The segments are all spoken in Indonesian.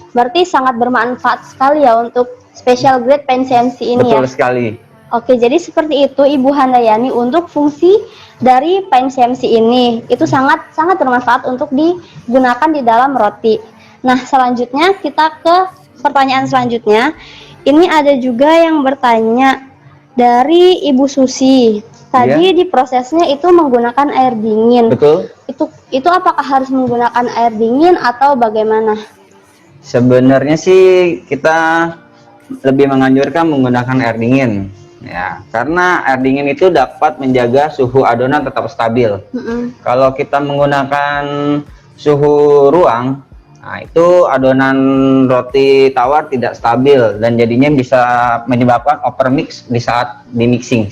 Berarti sangat bermanfaat sekali ya untuk special grade pen CNC ini. Betul ya. sekali. Oke, jadi seperti itu Ibu Handayani untuk fungsi dari pen CNC ini. Itu sangat bermanfaat untuk digunakan di dalam roti. Nah, selanjutnya kita ke pertanyaan selanjutnya. Ini ada juga yang bertanya dari Ibu Susi. Tadi di prosesnya itu menggunakan air dingin. Betul. Itu apakah harus menggunakan air dingin atau bagaimana? Sebenarnya sih kita lebih menganjurkan menggunakan air dingin ya, karena air dingin itu dapat menjaga suhu adonan tetap stabil. Kalau kita menggunakan suhu ruang, nah itu adonan roti tawar tidak stabil dan jadinya bisa menyebabkan overmix di saat di mixing.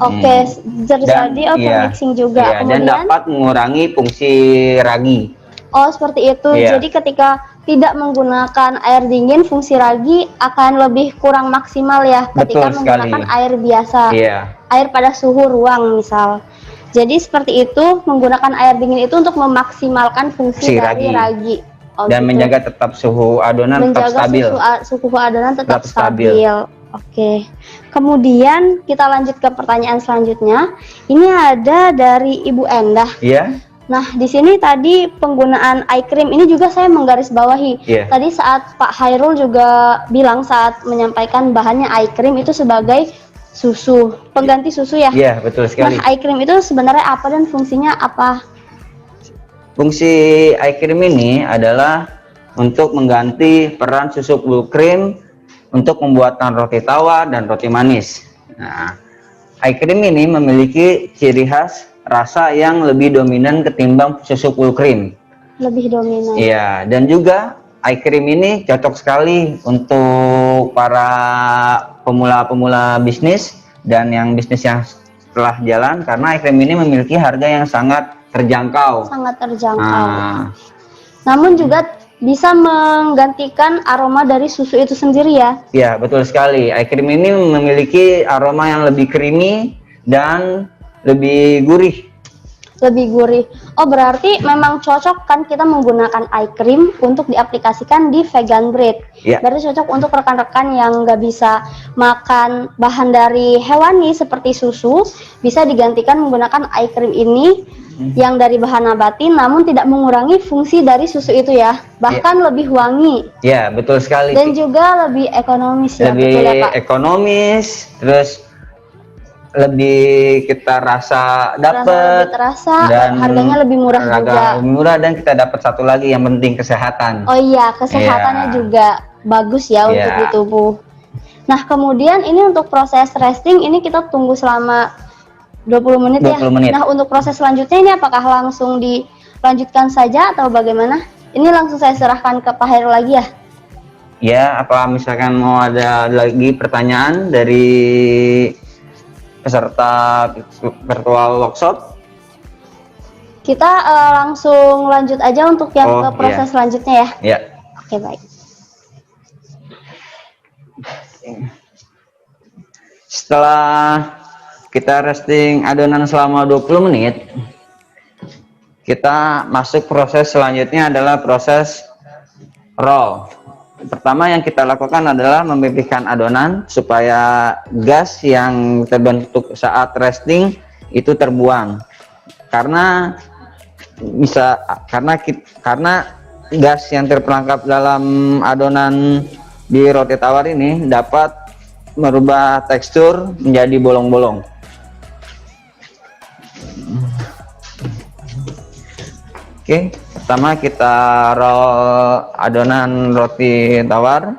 Oke, terjadi overmixing juga. Iya, Kemudian, dan dapat mengurangi fungsi ragi. Oh, seperti itu. Iya. Jadi ketika tidak menggunakan air dingin, fungsi ragi akan lebih kurang maksimal ya ketika Betul menggunakan sekali. air biasa. Iya. Air pada suhu ruang misal. Jadi seperti itu, menggunakan air dingin itu untuk memaksimalkan fungsi dari ragi. Oh, dan gitu. menjaga tetap suhu adonan tetap stabil. Suhu adonan tetap stabil. Oke. Kemudian kita lanjut ke pertanyaan selanjutnya. Ini ada dari Ibu Endah. Iya. Nah, di sini tadi penggunaan eye cream ini juga saya menggarisbawahi. Tadi saat Pak Hairul juga bilang saat menyampaikan bahannya eye cream itu sebagai susu, pengganti susu ya. Iya, betul sekali. Nah, eye cream itu sebenarnya apa dan fungsinya apa? Fungsi eye cream ini adalah untuk mengganti peran susu full cream untuk pembuatan roti tawar dan roti manis. Nah, eye cream ini memiliki ciri khas rasa yang lebih dominan ketimbang susu full cream. Lebih dominan. Iya, dan juga eye cream ini cocok sekali untuk para pemula-pemula bisnis dan yang bisnis yang telah jalan, karena eye cream ini memiliki harga yang sangat terjangkau. Sangat terjangkau. Namun juga bisa menggantikan aroma dari susu itu sendiri ya. Iya, betul sekali. Eye cream ini memiliki aroma yang lebih creamy dan lebih gurih. Lebih gurih. Oh, berarti memang cocok kan kita menggunakan eye cream untuk diaplikasikan di vegan bread. Berarti cocok untuk rekan-rekan yang nggak bisa makan bahan dari hewani seperti susu, bisa digantikan menggunakan eye cream ini yang dari bahan nabati namun tidak mengurangi fungsi dari susu itu ya. Bahkan lebih wangi. Ya, betul sekali. Dan juga lebih ekonomis ya. Lebih betul ya, Pak? ekonomis, terus lebih kita rasa dapat dan harganya lebih murah juga. Lebih murah, dan kita dapat satu lagi yang penting, kesehatan. Oh iya, kesehatannya juga bagus ya untuk di tubuh. Nah, kemudian ini untuk proses resting ini kita tunggu selama 20 menit ya. Nah, untuk proses selanjutnya ini apakah langsung dilanjutkan saja atau bagaimana? Ini langsung saya serahkan ke Pak Hairul lagi ya. Ya, apa misalkan mau ada lagi pertanyaan dari peserta virtual workshop? Kita langsung lanjut aja untuk yang ke proses selanjutnya ya. Iya. Oke, baik. Setelah kita resting adonan selama 20 menit, kita masuk proses selanjutnya adalah proses roll. Pertama yang kita lakukan adalah memipihkan adonan supaya gas yang terbentuk saat resting itu terbuang. Karena gas yang terperangkap dalam adonan di roti tawar ini dapat merubah tekstur menjadi bolong-bolong. Oke, pertama kita roll adonan roti tawar.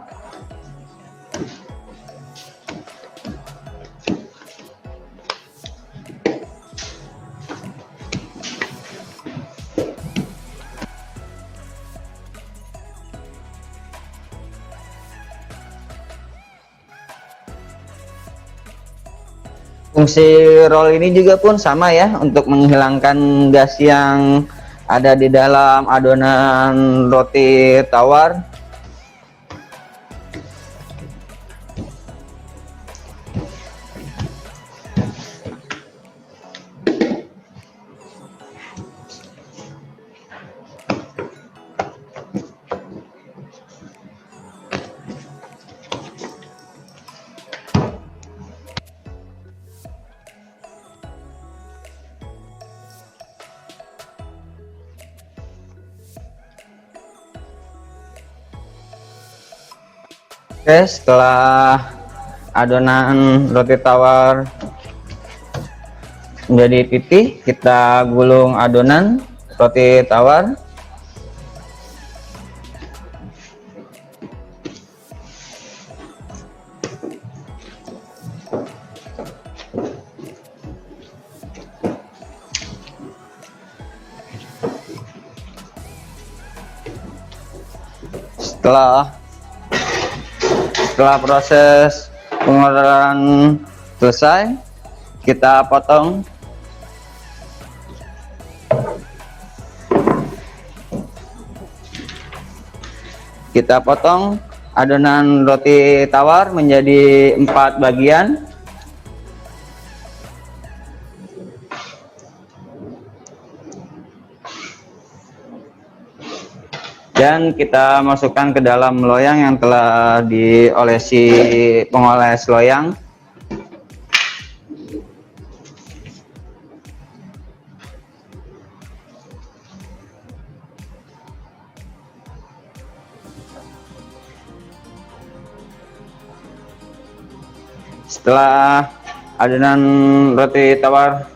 Fungsi roll ini juga pun sama ya, untuk menghilangkan gas yang ada di dalam adonan roti tawar. Oke, setelah adonan roti tawar menjadi pipih, kita gulung adonan roti tawar. Setelah proses pengolahan selesai, kita potong adonan roti tawar menjadi 4 bagian. Dan kita masukkan ke dalam loyang yang telah diolesi pengoles loyang. Setelah adonan roti tawar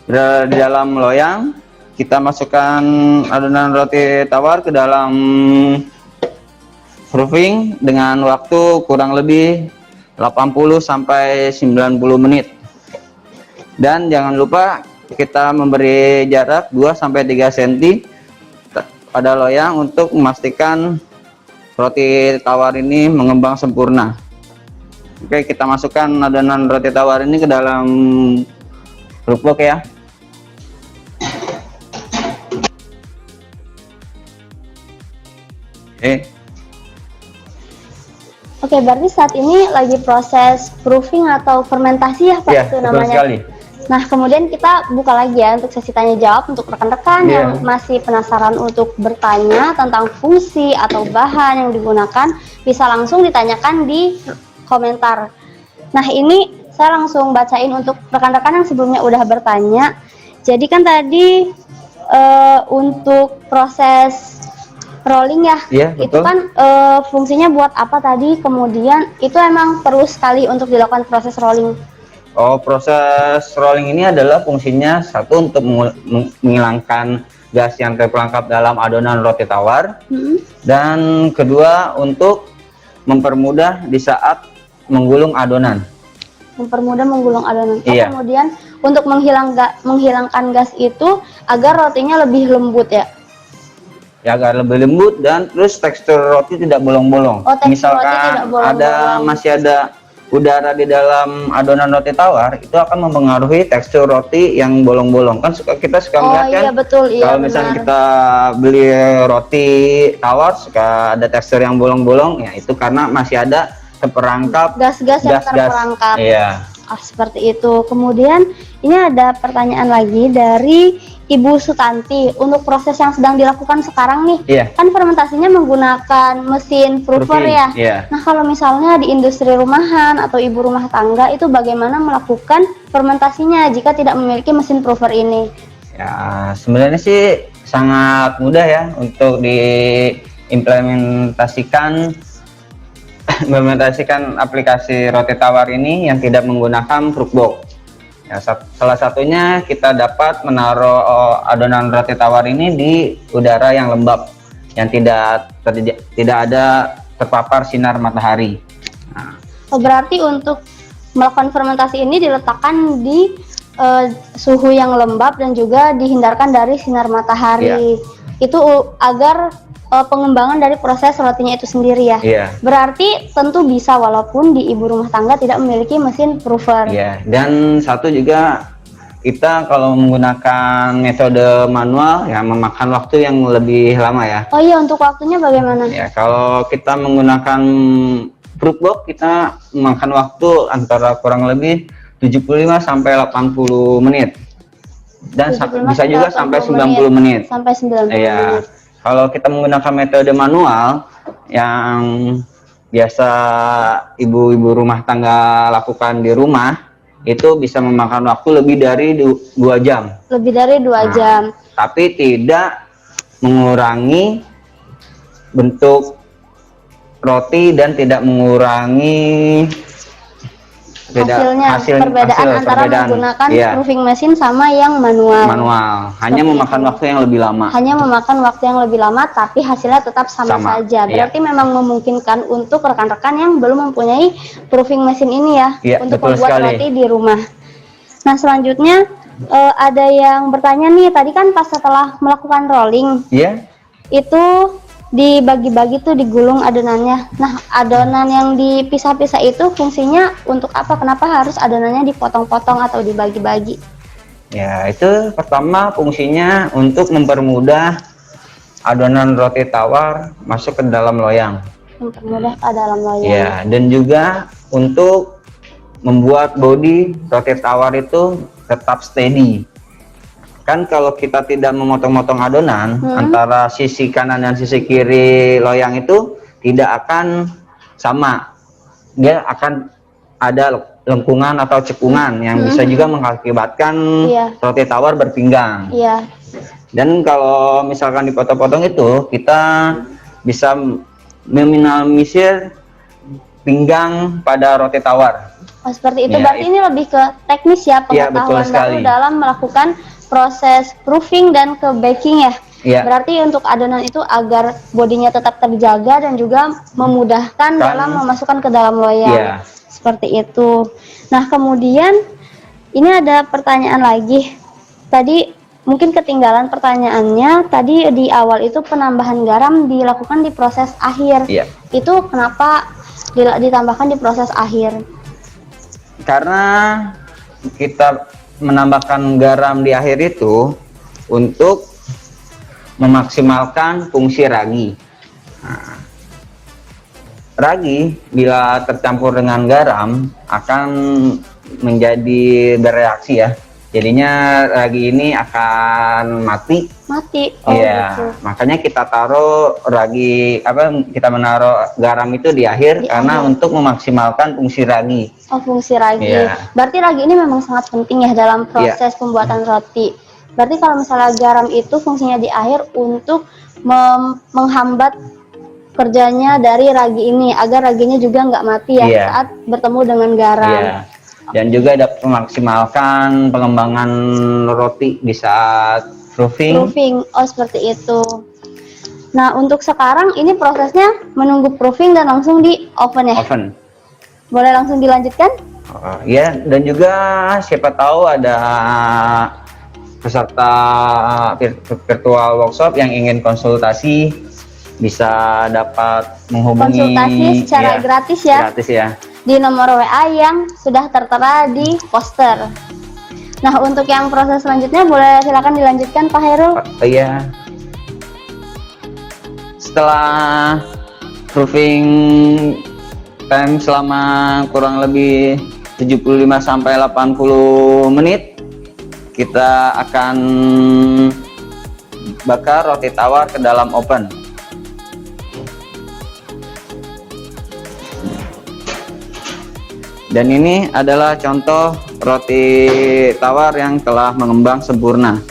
berada di dalam loyang, kita masukkan adonan roti tawar ke dalam proofing dengan waktu kurang lebih 80 sampai 90 menit. Dan jangan lupa kita memberi jarak 2 sampai 3 cm pada loyang untuk memastikan roti tawar ini mengembang sempurna. Oke, kita masukkan adonan roti tawar ini ke dalam proofbox ya. Oke, berarti saat ini lagi proses proofing atau fermentasi ya Pak, Iya, itu betul namanya. sekali. Nah, kemudian kita buka lagi ya untuk sesi tanya jawab untuk rekan-rekan Iya. yang masih penasaran untuk bertanya tentang fungsi atau bahan yang digunakan, bisa langsung ditanyakan di komentar. Nah, ini saya langsung bacain untuk rekan-rekan yang sebelumnya udah bertanya. Jadi kan tadi untuk proses rolling ya, Iya, itu betul. kan fungsinya buat apa tadi? Kemudian itu emang perlu sekali untuk dilakukan proses rolling. Oh, proses rolling ini adalah fungsinya satu untuk menghilangkan gas yang terperangkap dalam adonan roti tawar, dan kedua untuk mempermudah di saat menggulung adonan. Mempermudah menggulung adonan. Iya. Kemudian untuk menghilangkan gas itu agar rotinya lebih lembut ya. Ya, agar lebih lembut dan terus tekstur roti tidak bolong-bolong. Oh, tekstur roti Misalkan tidak bolong-bolong. masih ada udara di dalam adonan roti tawar, itu akan mempengaruhi tekstur roti yang bolong-bolong. Kan kita suka melihat kan, iya betul, iya kalau misalnya benar. kita beli roti tawar suka ada tekstur yang bolong-bolong, ya itu karena masih ada terperangkap gas-gas yang terperangkap. Iya. Seperti itu. Kemudian ini ada pertanyaan lagi dari Ibu Sutanti. Untuk proses yang sedang dilakukan sekarang nih, Iya. kan fermentasinya menggunakan mesin proofer ya. Iya. Nah, kalau misalnya di industri rumahan atau ibu rumah tangga itu bagaimana melakukan fermentasinya jika tidak memiliki mesin proofer ini? Ya, sebenarnya sih sangat mudah ya untuk diimplementasikan aplikasi roti tawar ini yang tidak menggunakan proofbox. Ya, salah satunya kita dapat menaruh adonan roti tawar ini di udara yang lembab, yang tidak ada terpapar sinar matahari. Nah, Berarti untuk melakukan fermentasi ini diletakkan di suhu yang lembab dan juga dihindarkan dari sinar matahari. Itu agar pengembangan dari proses rotinya itu sendiri ya. Berarti tentu bisa walaupun di ibu rumah tangga tidak memiliki mesin proofer. Dan satu juga, kita kalau menggunakan metode manual ya memakan waktu yang lebih lama ya. Oh iya, untuk waktunya bagaimana? Ya, kalau kita menggunakan proofbox kita memakan waktu antara kurang lebih 75 sampai 80 menit. Dan bisa juga sampai 90 menit. Sampai 90 menit. Kalau kita menggunakan metode manual yang biasa ibu-ibu rumah tangga lakukan di rumah, itu bisa memakan waktu lebih dari 2 jam. Lebih dari 2 jam. Tapi tidak mengurangi bentuk roti dan tidak mengurangi perbedaan antara menggunakan proofing mesin sama yang manual. Hanya memakan waktu yang lebih lama. Tapi hasilnya tetap sama saja. Berarti memang memungkinkan untuk rekan-rekan yang belum mempunyai proofing mesin ini ya, untuk membuat roti di rumah. Nah, selanjutnya ada yang bertanya nih, tadi kan pas setelah melakukan rolling, itu dibagi-bagi tuh, digulung adonannya. Nah, adonan yang dipisah-pisah itu fungsinya untuk apa? Kenapa harus adonannya dipotong-potong atau dibagi-bagi? Ya, itu pertama fungsinya untuk mempermudah adonan roti tawar masuk ke dalam loyang. Mempermudah ke dalam loyang. Ya, dan juga untuk membuat bodi roti tawar itu tetap steady. Kan kalau kita tidak memotong-motong adonan antara sisi kanan dan sisi kiri loyang itu tidak akan sama, dia akan ada lengkungan atau cekungan yang bisa juga mengakibatkan roti tawar berpinggang. Dan kalau misalkan dipotong-potong itu, kita bisa meminimalisir pinggang pada roti tawar. Oh, seperti itu. Berarti ini lebih ke teknis ya, pengetahuan baru dalam melakukan proses proofing dan ke baking ya. Berarti untuk adonan itu agar bodinya tetap terjaga dan juga memudahkan dalam memasukkan ke dalam loyang. Seperti itu. Nah, kemudian ini ada pertanyaan lagi. Tadi mungkin ketinggalan pertanyaannya. Tadi di awal itu penambahan garam dilakukan di proses akhir. Itu kenapa ditambahkan di proses akhir? Karena kita menambahkan garam di akhir itu untuk memaksimalkan fungsi ragi. Nah, ragi bila tercampur dengan garam akan menjadi bereaksi ya. Jadinya ragi ini akan mati. Iya, makanya kita taruh kita menaruh garam itu di akhir karena untuk memaksimalkan fungsi ragi. Oh, fungsi ragi. Berarti ragi ini memang sangat penting ya dalam proses pembuatan roti. Berarti kalau misalnya garam itu fungsinya di akhir untuk menghambat kerjanya dari ragi ini agar raginya juga nggak mati ya saat bertemu dengan garam. Dan juga dapat memaksimalkan pengembangan roti di saat proofing. Oh, seperti itu. Nah, untuk sekarang ini prosesnya menunggu proofing dan langsung di oven ya? Boleh langsung dilanjutkan? Ya, dan juga siapa tahu ada peserta virtual workshop yang ingin konsultasi bisa dapat menghubungi konsultasi secara gratis ya. Di nomor WA yang sudah tertera di poster. Nah, untuk yang proses selanjutnya boleh silakan dilanjutkan Pak Hairul. Iya. Setelah proofing time selama kurang lebih 75 sampai 80 menit, kita akan bakar roti tawar ke dalam oven. Dan ini adalah contoh roti tawar yang telah mengembang sempurna.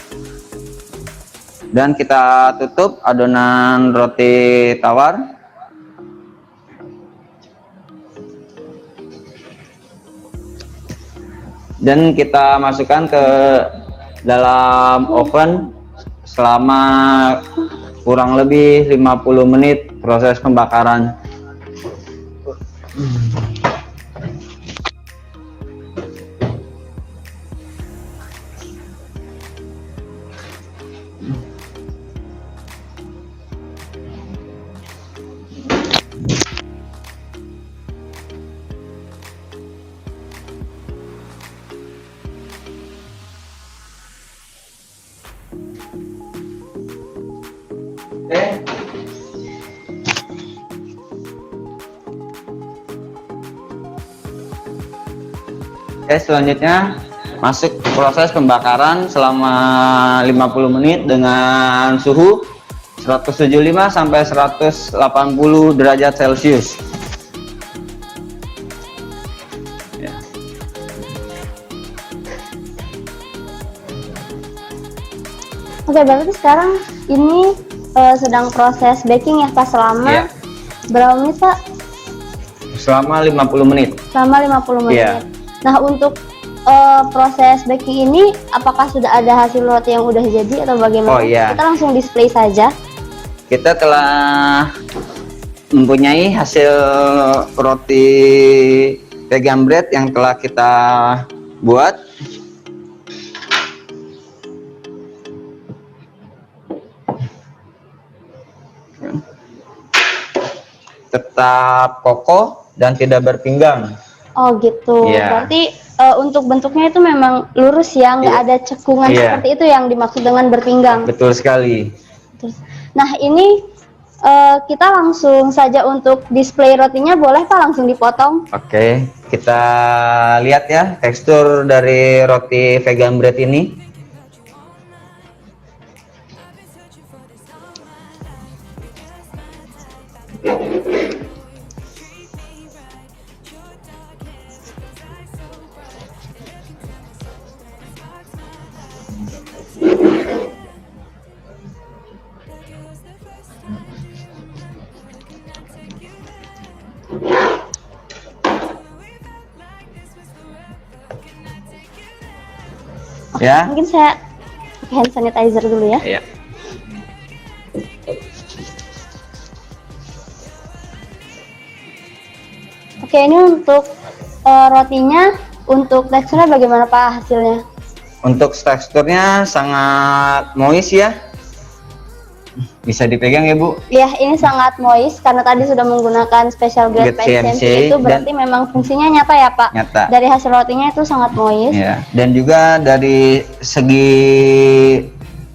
Dan kita tutup adonan roti tawar. Dan kita masukkan ke dalam oven selama kurang lebih 50 menit proses pembakaran. Oke, selanjutnya masuk proses pembakaran selama 50 menit dengan suhu 175 sampai 180 derajat Celcius. Ya. Oke, berarti sekarang ini sedang proses baking ya Pak, selama Berapa menit, Pak? Selama 50 menit. Selama 50 menit. Iya. Nah, untuk proses baking ini apakah sudah ada hasil roti yang udah jadi atau bagaimana? Oh iya. Kita langsung display saja. Kita telah mempunyai hasil roti vegan bread yang telah kita buat. Tetap kokoh dan tidak berpinggang. Oh gitu. Iya. Berarti untuk bentuknya itu memang lurus ya, nggak Iya. ada cekungan Iya. seperti itu yang dimaksud dengan berpinggang. Betul sekali. Terus, nah ini kita langsung saja untuk display rotinya, boleh Pak langsung dipotong? Oke, kita lihat ya tekstur dari roti vegan bread ini. Ya. Mungkin saya pakai hand sanitizer dulu ya. Iya. Oke, ini untuk rotinya, untuk teksturnya bagaimana Pak hasilnya? Untuk teksturnya sangat moist ya. Bisa dipegang ya Bu. Ya, ini sangat moist karena tadi sudah menggunakan special grade Grade paint CMC, CMC, itu berarti memang fungsinya nyata ya Pak. Nyata. Dari hasil rotinya itu sangat moist. Ya. Dan juga dari segi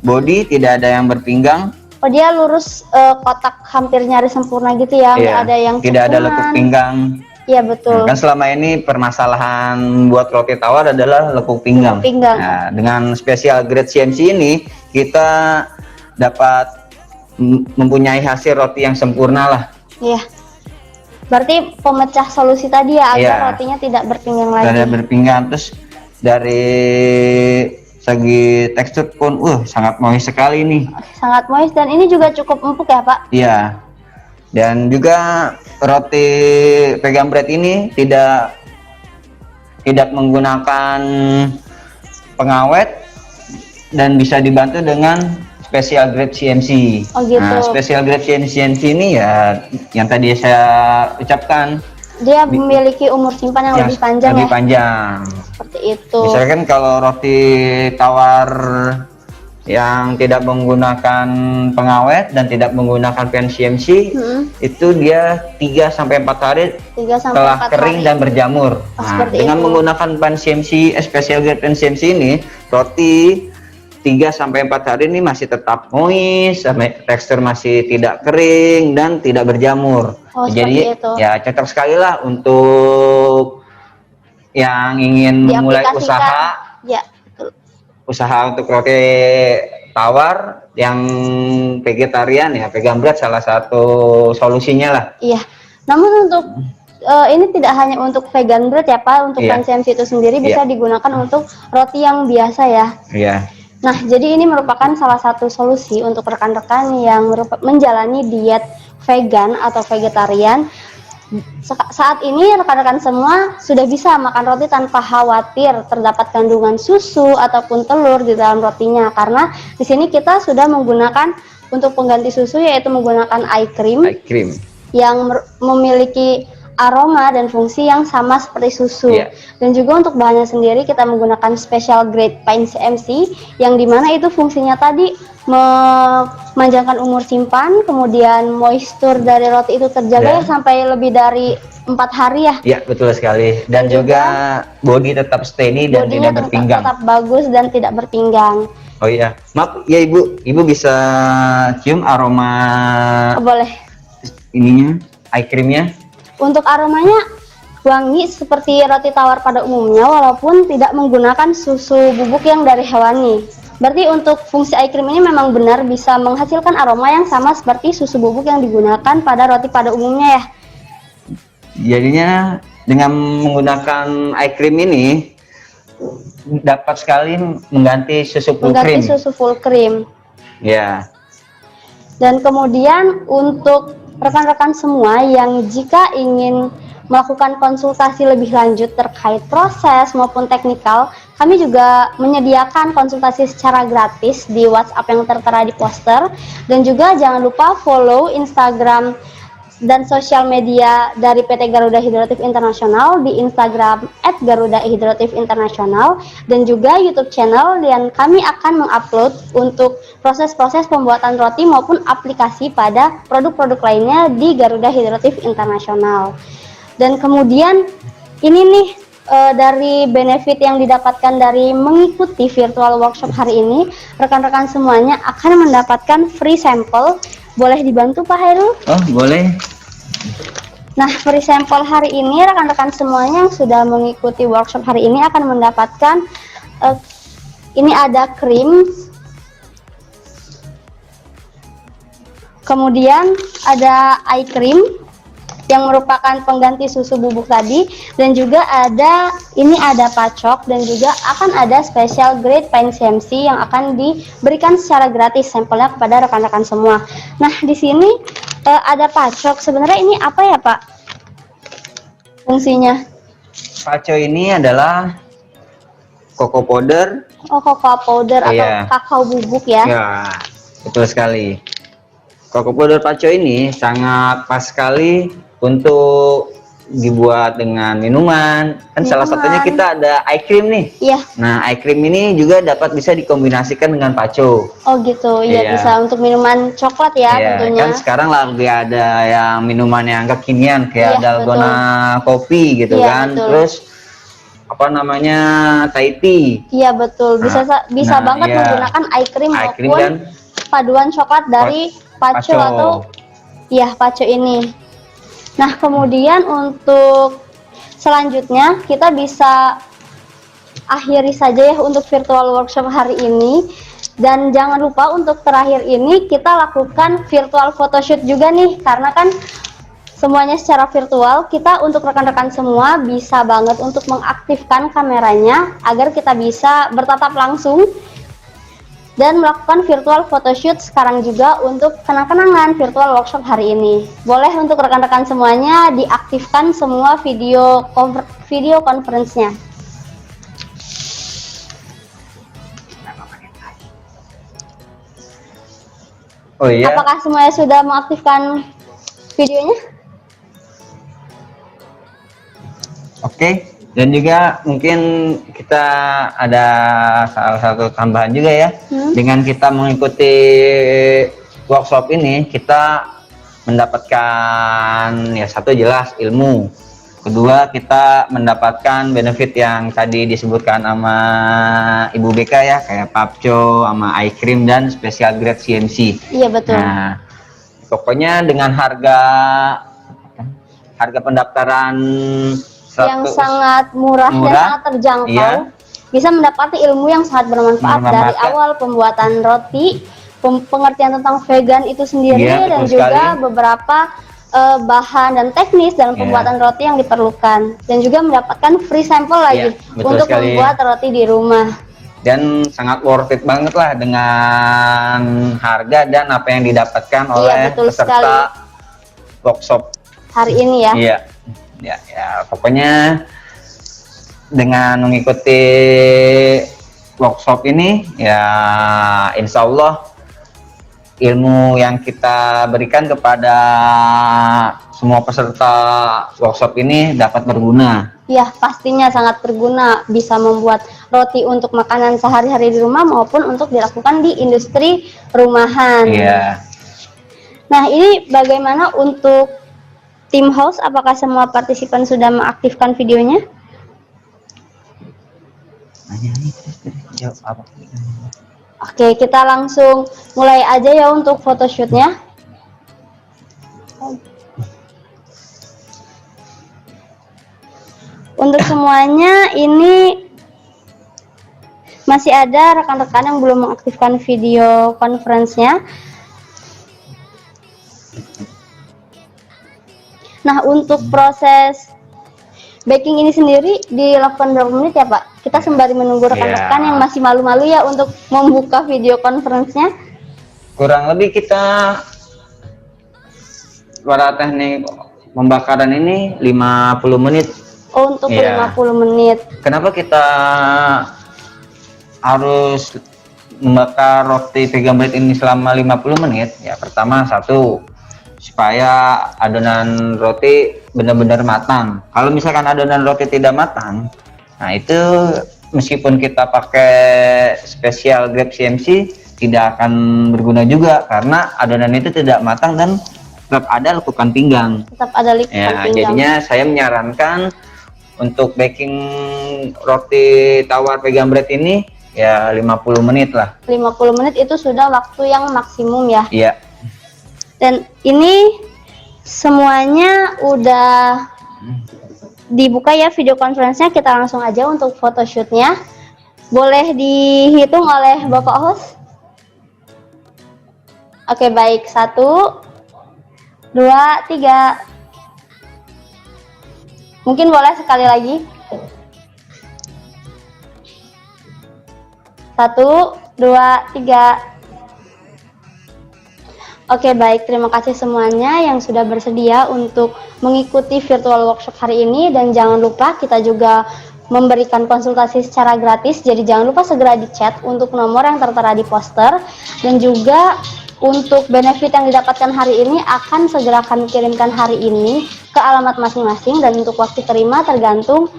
body tidak ada yang berpinggang. Oh, dia lurus, kotak hampir nyaris sempurna gitu ya, nggak Ya. ada yang Tidak ada cekungan. lekuk pinggang. Iya betul. Nah, kan selama ini permasalahan buat roti tawar adalah lekuk pinggang. Pinggang. Nah, dengan special grade CMC ini kita dapat mempunyai hasil roti yang sempurna lah. Iya. Berarti pemecah solusi tadi ya, agar Iya. rotinya tidak berpinggang lagi. Tidak berpinggang. Terus dari segi tekstur pun sangat moist sekali nih. Sangat moist dan ini juga cukup empuk ya Pak. Iya. Dan juga roti vegan bread ini tidak menggunakan pengawet dan bisa dibantu dengan special grade CMC. Oh gitu. Nah, special grade CMC ini ya yang tadi saya ucapkan, Dia memiliki umur simpan yang lebih panjang lebih ya. panjang. Seperti itu. Misalkan kalau roti tawar yang tidak menggunakan pengawet dan tidak menggunakan pen CMC, itu dia 3 sampai 4 hari 3 sampai telah 4 kering hari. dan berjamur. Oh, Nah, seperti dengan itu. menggunakan pen CMC, special grade pen CMC ini, roti 3 sampai 4 hari ini masih tetap moist, tekstur masih tidak kering dan tidak berjamur. Oh, Jadi seperti itu. ya cocok sekali lah untuk yang ingin memulai Diaplikasikan. usaha Ya, betul. usaha untuk roti tawar yang vegetarian ya, vegan bread salah satu solusinya lah. Iya. Namun untuk ini tidak hanya untuk vegan bread ya Pak, untuk Iya. pan CMC itu sendiri bisa digunakan untuk roti yang biasa ya. Iya. Nah, jadi ini merupakan salah satu solusi untuk rekan-rekan yang menjalani diet vegan atau vegetarian. Saat ini rekan-rekan semua sudah bisa makan roti tanpa khawatir terdapat kandungan susu ataupun telur di dalam rotinya, karena di sini kita sudah menggunakan untuk pengganti susu yaitu menggunakan eye cream Ice cream. yang memiliki aroma dan fungsi yang sama seperti susu. Iya. Dan juga untuk bahannya sendiri kita menggunakan special grade paint CMC yang dimana itu fungsinya tadi memanjangkan umur simpan, kemudian moisture dari roti itu terjaga Ya. sampai lebih dari 4 hari ya. Ya, betul sekali. Dan juga body tetap steady dan Bodinya tidak berpinggang. tetap bagus dan tidak berpinggang. Oh iya, maaf ya Ibu bisa cium aroma Boleh. ininya, eye creamnya? Untuk aromanya wangi seperti roti tawar pada umumnya, walaupun tidak menggunakan susu bubuk yang dari hewani. Berarti untuk fungsi eye cream ini memang benar bisa menghasilkan aroma yang sama seperti susu bubuk yang digunakan pada roti pada umumnya ya. Jadinya dengan menggunakan eye cream ini dapat sekali mengganti susu full Mengganti cream. susu full cream. Ya. Dan kemudian untuk rekan-rekan semua yang jika ingin melakukan konsultasi lebih lanjut terkait proses maupun teknikal, kami juga menyediakan konsultasi secara gratis di WhatsApp yang tertera di poster. Dan juga jangan lupa follow Instagram dan sosial media dari PT Garuda Hidrotif Internasional di Instagram @garuda-hidrotif-internasional, dan juga YouTube channel yang kami akan mengupload untuk proses-proses pembuatan roti maupun aplikasi pada produk-produk lainnya di Garuda Hidrotif Internasional. Dan kemudian ini nih dari benefit yang didapatkan dari mengikuti virtual workshop hari ini, rekan-rekan semuanya akan mendapatkan free sampel. Boleh dibantu Pak Hairul? Oh, boleh. Nah, free sampel hari ini rekan-rekan semuanya yang sudah mengikuti workshop hari ini akan mendapatkan ini ada krim, kemudian ada eye cream yang merupakan pengganti susu bubuk tadi, dan juga ini ada pacok, dan juga akan ada special grade paint CMC yang akan diberikan secara gratis sampelnya kepada rekan-rekan semua. Nah, di sini ada pacok. Sebenarnya ini apa ya Pak fungsinya? Pacok ini adalah cocoa powder. Oh, cocoa powder atau kakao bubuk ya? Ya, betul sekali. Cocoa powder pacok ini sangat pas sekali untuk dibuat dengan minuman. Kan salah satunya kita ada eye cream nih. Iya. Nah, eye cream ini juga bisa dikombinasikan dengan paco. Oh gitu, ya bisa untuk minuman coklat ya tentunya. Kan sekarang lagi ada yang minuman yang kekinian kayak dalgona kopi gitu kan. Betul. Terus apa namanya, Thai tea. Iya betul, bisa banget menggunakan eye cream maupun dan paduan coklat dari paco atau paco ini. Nah, kemudian untuk selanjutnya kita bisa akhiri saja ya untuk virtual workshop hari ini. Dan jangan lupa untuk terakhir ini kita lakukan virtual photoshoot juga nih, karena kan semuanya secara virtual. Kita untuk rekan-rekan semua bisa banget untuk mengaktifkan kameranya agar kita bisa bertatap langsung dan melakukan virtual photoshoot sekarang juga untuk kenang-kenangan virtual workshop hari ini. Boleh untuk rekan-rekan semuanya diaktifkan semua video conference-nya. Oh iya. Apakah semuanya sudah mengaktifkan videonya? Oke. Dan juga mungkin kita ada salah satu tambahan juga ya. Dengan kita mengikuti workshop ini, kita mendapatkan ya satu jelas ilmu. Kedua, kita mendapatkan benefit yang tadi disebutkan sama Ibu BK ya, kayak papco, sama eye cream dan special grade CMC. Iya betul. Nah, pokoknya dengan harga pendaftaran yang sangat murah dan sangat terjangkau, bisa mendapati ilmu yang sangat bermanfaat dari awal pembuatan roti, pengertian tentang vegan itu sendiri, dan juga beberapa bahan dan teknis dalam pembuatan roti yang diperlukan, dan juga mendapatkan free sampel lagi untuk membuat roti di rumah. Dan sangat worth it banget lah dengan harga dan apa yang didapatkan oleh peserta workshop hari ini ya. Ya, pokoknya dengan mengikuti workshop ini ya insya Allah ilmu yang kita berikan kepada semua peserta workshop ini dapat berguna. Ya, pastinya sangat berguna, bisa membuat roti untuk makanan sehari-hari di rumah maupun untuk dilakukan di industri rumahan. Iya. Nah, ini bagaimana untuk tim host, apakah semua partisipan sudah mengaktifkan videonya? Oke, kita langsung mulai aja ya untuk photoshootnya. Untuk semuanya ini masih ada rekan-rekan yang belum mengaktifkan video conference-nya. Nah, untuk proses baking ini sendiri dilakukan berapa menit ya Pak? Kita sembari menunggu rekan-rekan yang masih malu-malu ya untuk membuka video conference-nya. Kurang lebih kita pada teknik pembakaran ini 50 menit. Oh, untuk Iya. 50 menit. Kenapa kita harus membakar roti vegan bread ini selama 50 menit? Ya, pertama satu, supaya adonan roti benar-benar matang. Kalau misalkan adonan roti tidak matang, nah itu meskipun kita pakai special grade CMC tidak akan berguna juga, karena adonan itu tidak matang dan tetap ada lekukan pinggang. Tetap ada lekukan Ya, pinggang. jadinya saya menyarankan untuk baking roti tawar vegan bread ini ya 50 menit lah. 50 menit itu sudah waktu yang maksimum ya. Iya. Dan ini semuanya udah dibuka ya video conference-nya, kita langsung aja untuk photoshootnya. Boleh dihitung oleh Bapak host? Oke, baik. 1, 2, 3. Mungkin boleh sekali lagi. 1, 2, 3. Oke, baik. Terima kasih semuanya yang sudah bersedia untuk mengikuti virtual workshop hari ini, dan jangan lupa kita juga memberikan konsultasi secara gratis, jadi jangan lupa segera di chat untuk nomor yang tertera di poster, dan juga untuk benefit yang didapatkan hari ini akan segera kami kirimkan hari ini ke alamat masing-masing, dan untuk waktu terima tergantung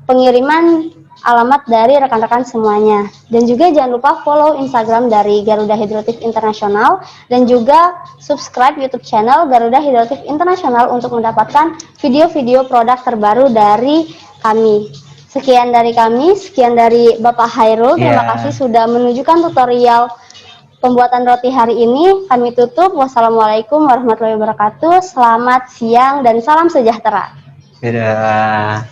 pengiriman alamat dari rekan-rekan semuanya. Dan juga jangan lupa follow Instagram dari Garuda Hidrotif Internasional, dan juga subscribe YouTube channel Garuda Hidrotif Internasional untuk mendapatkan video-video produk terbaru dari kami. Sekian dari kami, sekian dari Bapak Hairul. Terima kasih sudah menunjukkan tutorial pembuatan roti hari ini. Kami tutup. Wassalamualaikum warahmatullahi wabarakatuh. Selamat siang dan salam sejahtera. Dadah.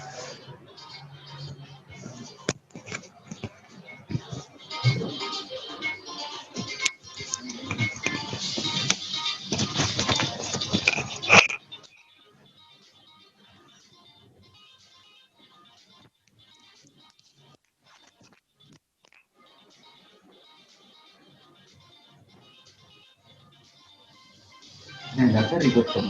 Data ribut tuh.